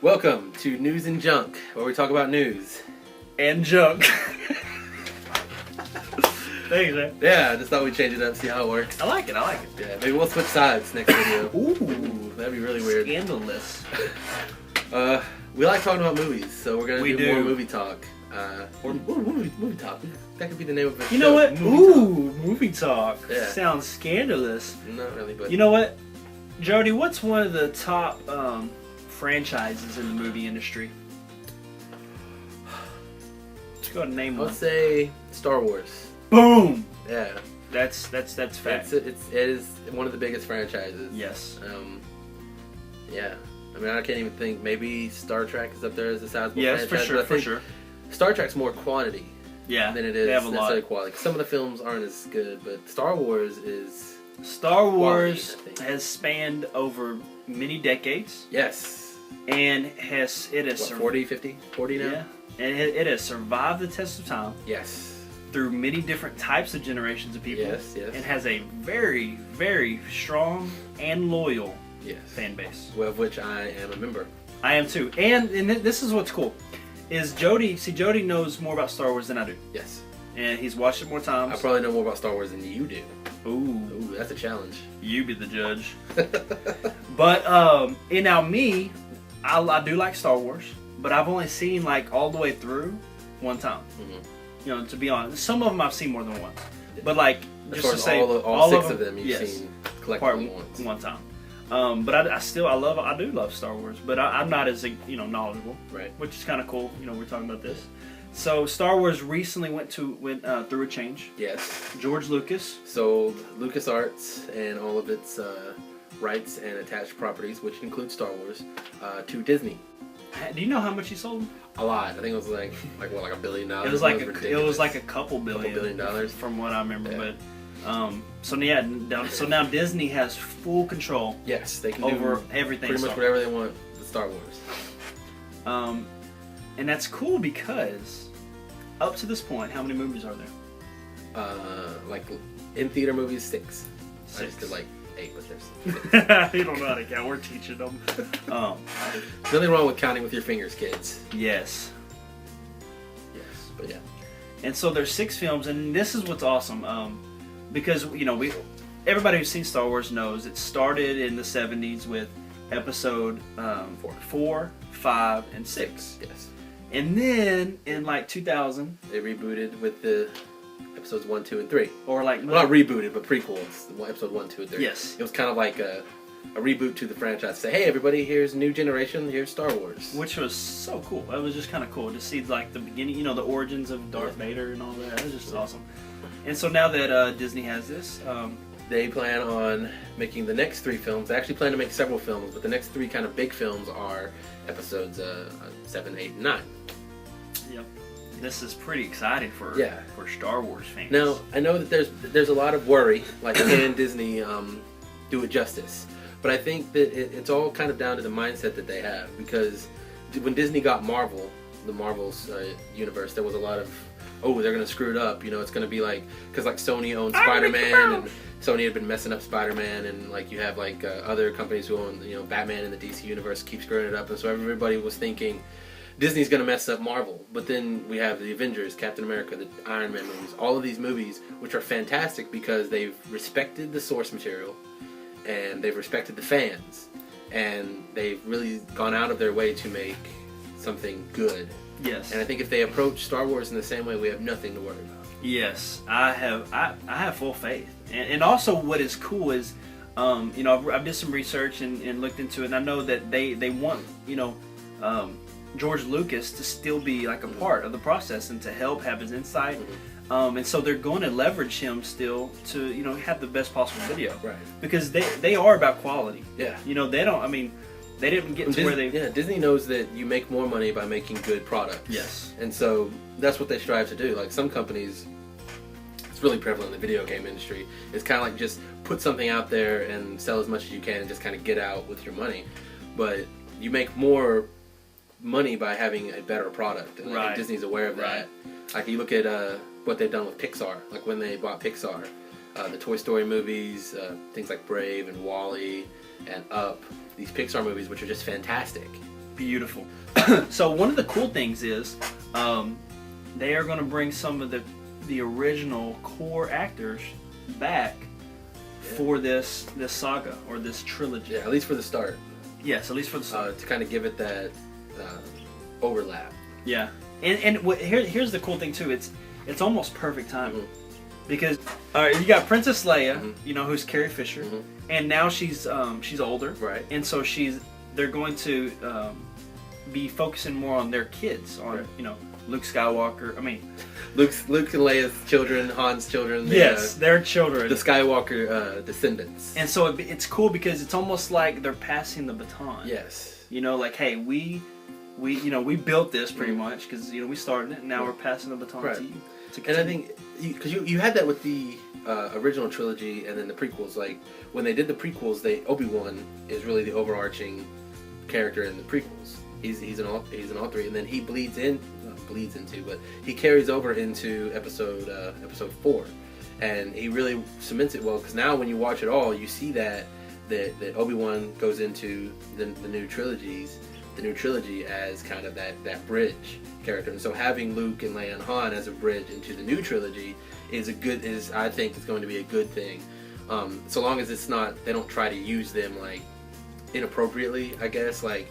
Welcome to News and Junk, where we talk about news. And junk. Thanks, man. Yeah, I just thought we'd change it up, see how it works. I like it. Yeah, maybe we'll switch sides next video. Ooh, that'd be really weird. Scandalous. We like talking about movies, so we're gonna do more movie talk. Or movie talk. That could be the name of it. You know what? Movie talk. Yeah. Sounds scandalous. Not really, but you know what, Jody? What's one of the top franchises in the movie industry? Let's go ahead and name one. Let's say Star Wars. Boom. Yeah. That's fact. It is one of the biggest franchises. Yes. Yeah. I mean, I can't even think. Maybe Star Trek is up there as a sizable Yes, franchise. for sure. Star Trek's more quantity than it is they have a necessarily lot. quality. Some of the films aren't as good, but Star Wars is... Star Wars quality, has spanned over many decades. Yes. And it has... 40 now? Yeah. And it has survived the test of time. Yes. Through many different types of generations of people. Yes. And has a very, very strong and loyal fan base. Well, of which I am a member. I am too. And this is what's cool. Is Jody knows more about Star Wars than I do. Yes. And he's watched it more times. I probably know more about Star Wars than you do. Ooh, that's a challenge. You be the judge. But, and now me, I do like Star Wars, but I've only seen like all the way through one time. Mm-hmm. You know, to be honest, some of them I've seen more than once. But like, just to say, all six of them you've seen collectively one time. But I do love Star Wars, but I'm not as knowledgeable, right? Which is kind of cool. You know, we're talking about this. So Star Wars recently went through a change. Yes. George Lucas sold LucasArts and all of its rights and attached properties, which include Star Wars, to Disney. Do you know how much he sold? A lot. I think it was like $1 billion. It was like a couple billion dollars from what I remember, but. So now Disney has full control. Yes, they can over do everything. Pretty much whatever they want with Star Wars. And that's cool because up to this point, how many movies are there? Like in theater movies, 6. I just did like 8, but there's 6. You don't know how to count. We're teaching them. There's nothing wrong with counting with your fingers, kids. Yes. But yeah. And so there's 6 films, and this is what's awesome. Because everybody who's seen Star Wars knows it started in the 70s with episode 4, 5, and 6. Yes. And then in like 2000, they rebooted with the episodes 1, 2, and 3. Or like not rebooted, but prequels. Episode 1, 2, and 3. Yes. It was kind of like a reboot to the franchise. Say, hey everybody, here's new generation. Here's Star Wars. Which was so cool. It was just kind of cool to see like the beginning, the origins of Darth Vader and all that. It was just awesome. And so now that Disney has this, they plan on making the next 3 films. They actually plan to make several films, but the next 3 kind of big films are episodes 7, 8, and 9. Yep. This is pretty exciting for Star Wars fans. Now, I know that there's a lot of worry, like can Disney do it justice? But I think that it's all kind of down to the mindset that they have, because when Disney got Marvel, the Marvel's universe, there was a lot of, they're going to screw it up. It's going to be like, because like Sony owns Spider-Man, and Sony had been messing up Spider-Man, and like you have like other companies who own, Batman in the DC universe keep screwing it up, and so everybody was thinking Disney's going to mess up Marvel. But then we have the Avengers, Captain America, the Iron Man movies, all of these movies, which are fantastic because they've respected the source material, and they've respected the fans, and they've really gone out of their way to make something good. Yes. And I think if they approach Star Wars in the same way, we have nothing to worry about. Yes, I have full faith. And also what is cool is, I've did some research and looked into it, and I know that they want, George Lucas to still be like a part of the process and to help have his insight. And so they're going to leverage him still to, have the best possible video. Right. Because they are about quality. Yeah. They didn't get to where they... Yeah, Disney knows that you make more money by making good products. Yes. And so that's what they strive to do. Like some companies, it's really prevalent in the video game industry, it's kind of like just put something out there and sell as much as you can and just kind of get out with your money. But you make more money by having a better product. And I think Disney's aware of that. Like you look at what they've done with Pixar, like when they bought Pixar, the Toy Story movies, things like Brave and WALL-E and Up, these Pixar movies which are just fantastic. beautiful. So one of the cool things is they are going to bring some of the original core actors back for this saga or this trilogy. Yeah, at least for the start. Yes, at least for the start. To kind of give it that overlap. Yeah, and here's the cool thing too. It's almost perfect timing because you got Princess Leia, you know, who's Carrie Fisher, and now she's older, Right. And so they're going to be focusing more on their kids, on you know, Luke Skywalker. I mean, Luke and Leia's children, Han's children. Yes, their children. The Skywalker descendants. And so it's cool because it's almost like they're passing the baton. Yes. You know, like, hey, we built this pretty much because, you know, we started it and now we're passing the baton to you. And I think, because you had that with the original trilogy and then the prequels. Like, when they did the prequels, Obi-Wan is really the overarching character in the prequels. He's in all three, and then he but he carries over into episode 4, and he really cements it well, because now when you watch it all, you see that Obi-Wan goes into the new trilogy as kind of that bridge character, and so having Luke and Leia and Han as a bridge into the new trilogy I think is going to be a good thing, so long as they don't try to use them like inappropriately, I guess. Like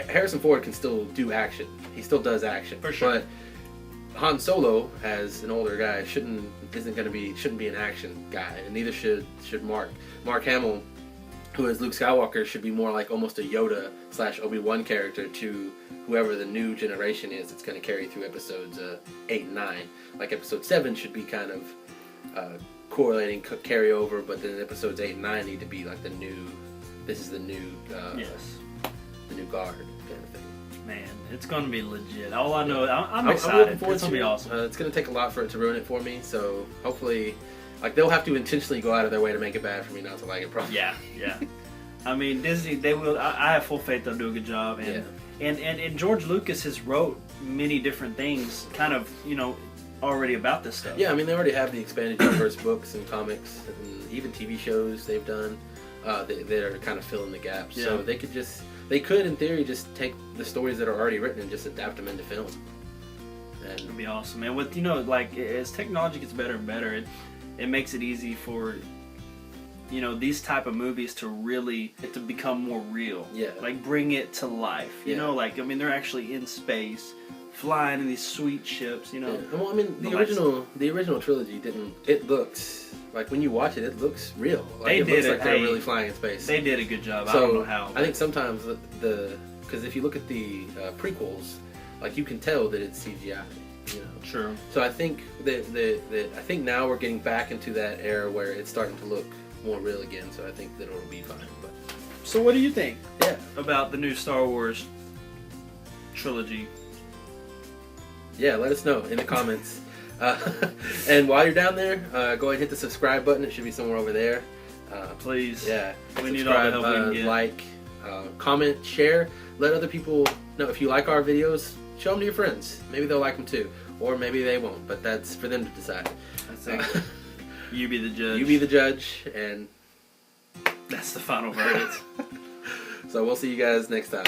Harrison Ford can still do action. He still does action. For sure. But Han Solo, as an older guy, shouldn't be an action guy, and neither should Mark. Mark Hamill, who is Luke Skywalker, should be more like almost a Yoda / Obi-Wan character to whoever the new generation is that's going to carry through episodes 8 and 9. Like episode 7 should be kind of correlating carryover, but then episodes 8 and 9 need to be like the new guard kind of thing. Man, it's going to be legit. All I know, I'm excited. It's going to be awesome. It's going to take a lot for it to ruin it for me, so hopefully, like, they'll have to intentionally go out of their way to make it bad for me not to like it, probably. Yeah. I mean, Disney, they will. I have full faith they'll do a good job. And George Lucas has wrote many different things, kind of, you know, already about this stuff. Yeah, I mean, they already have the expanded universe books and comics and even TV shows they've done that are kind of filling the gaps. Yeah. So they could, in theory, just take the stories that are already written and just adapt them into film. And it'd be awesome. And with, you know, like, as technology gets better and better, it makes it easy for, you know, these type of movies to become more real. Yeah. Like, bring it to life. You know, like, I mean, they're actually in space, flying in these sweet ships, you know. Yeah. Well, I mean, the original trilogy it looks like, when you watch it looks real. Like, looks like they're really flying in space. They did a good job. So, I don't know how. I think sometimes because if you look at the prequels, like, you can tell that it's CGI. You know. True. So I think I think now we're getting back into that era where it's starting to look more real again. So I think that it'll be fine. But so, what do you think? Yeah. About the new Star Wars trilogy? Yeah, let us know in the comments. And while you're down there, go ahead and hit the subscribe button. It should be somewhere over there. Please. Yeah. We need all the help we can get. Like, comment, share. Let other people know if you like our videos. Show them to your friends. Maybe they'll like them too, or maybe they won't. But that's for them to decide. That's it. You be the judge. You be the judge, and that's the final verdict. So we'll see you guys next time.